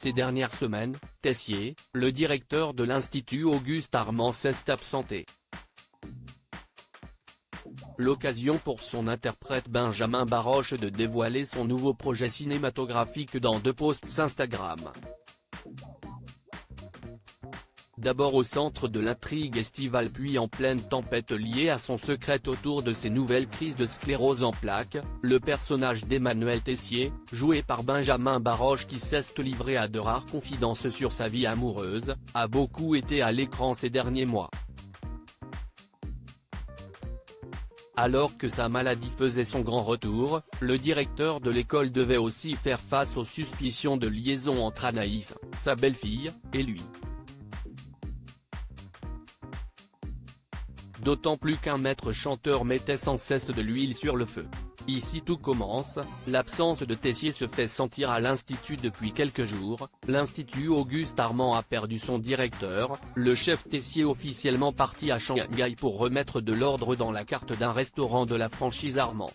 Ces dernières semaines, Tessier, le directeur de l'Institut Auguste Armand s'est absenté. L'occasion pour son interprète Benjamin Baroche de dévoiler son nouveau projet cinématographique dans 2 posts Instagram. D'abord au centre de l'intrigue estivale puis en pleine tempête liée à son secret autour de ses nouvelles crises de sclérose en plaques, le personnage d'Emmanuel Tessier, joué par Benjamin Baroche qui s'est livré à de rares confidences sur sa vie amoureuse, a beaucoup été à l'écran ces derniers mois. Alors que sa maladie faisait son grand retour, le directeur de l'école devait aussi faire face aux suspicions de liaison entre Anaïs, sa belle-fille, et lui. D'autant plus qu'un maître chanteur mettait sans cesse de l'huile sur le feu. Ici tout commence, l'absence de Tessier se fait sentir à l'Institut depuis quelques jours. L'Institut Auguste Armand a perdu son directeur, le chef Tessier officiellement parti à Shanghai pour remettre de l'ordre dans la carte d'un restaurant de la franchise Armand.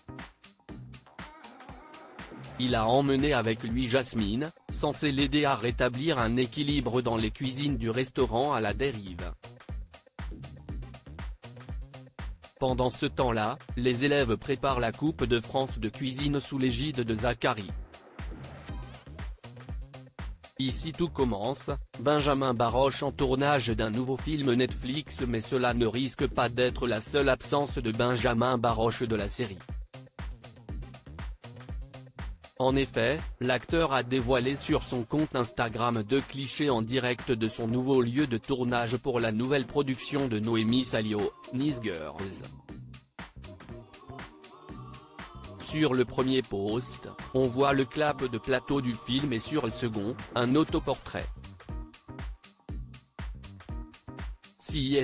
Il a emmené avec lui Jasmine, censée l'aider à rétablir un équilibre dans les cuisines du restaurant à la dérive. Pendant ce temps-là, les élèves préparent la Coupe de France de cuisine sous l'égide de Zacharie. Ici tout commence, Benjamin Baroche en tournage d'un nouveau film Netflix, mais cela ne risque pas d'être la seule absence de Benjamin Baroche de la série. En effet, l'acteur a dévoilé sur son compte Instagram 2 clichés en direct de son nouveau lieu de tournage pour la nouvelle production de Noémie Salio, Nice Girls. Sur le premier post, on voit le clap de plateau du film et sur le second, un autoportrait.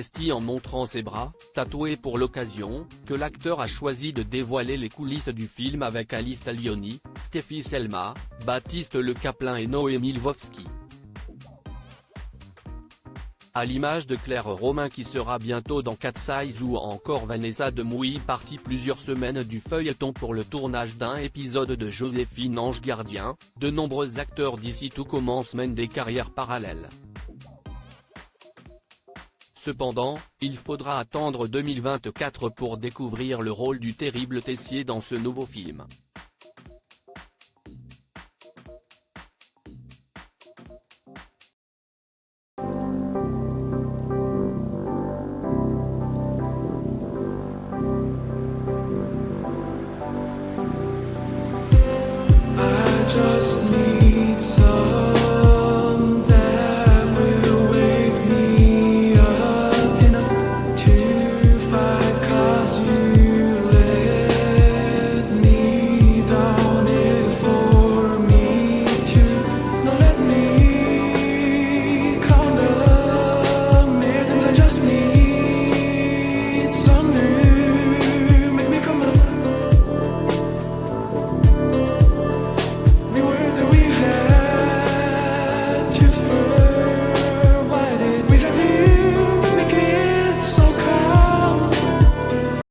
C'est en montrant ses bras, tatoués pour l'occasion, que l'acteur a choisi de dévoiler les coulisses du film avec Alice Taglioni, Stéphie Selma, Baptiste Le Caplin et Noémie Lvovsky. À l'image de Claire Romain qui sera bientôt dans Cat Size ou encore Vanessa Demouy partie plusieurs semaines du feuilleton pour le tournage d'un épisode de Joséphine Ange Gardien, de nombreux acteurs d'ici tout commence mènent des carrières parallèles. Cependant, il faudra attendre 2024 pour découvrir le rôle du terrible Tessier dans ce nouveau film.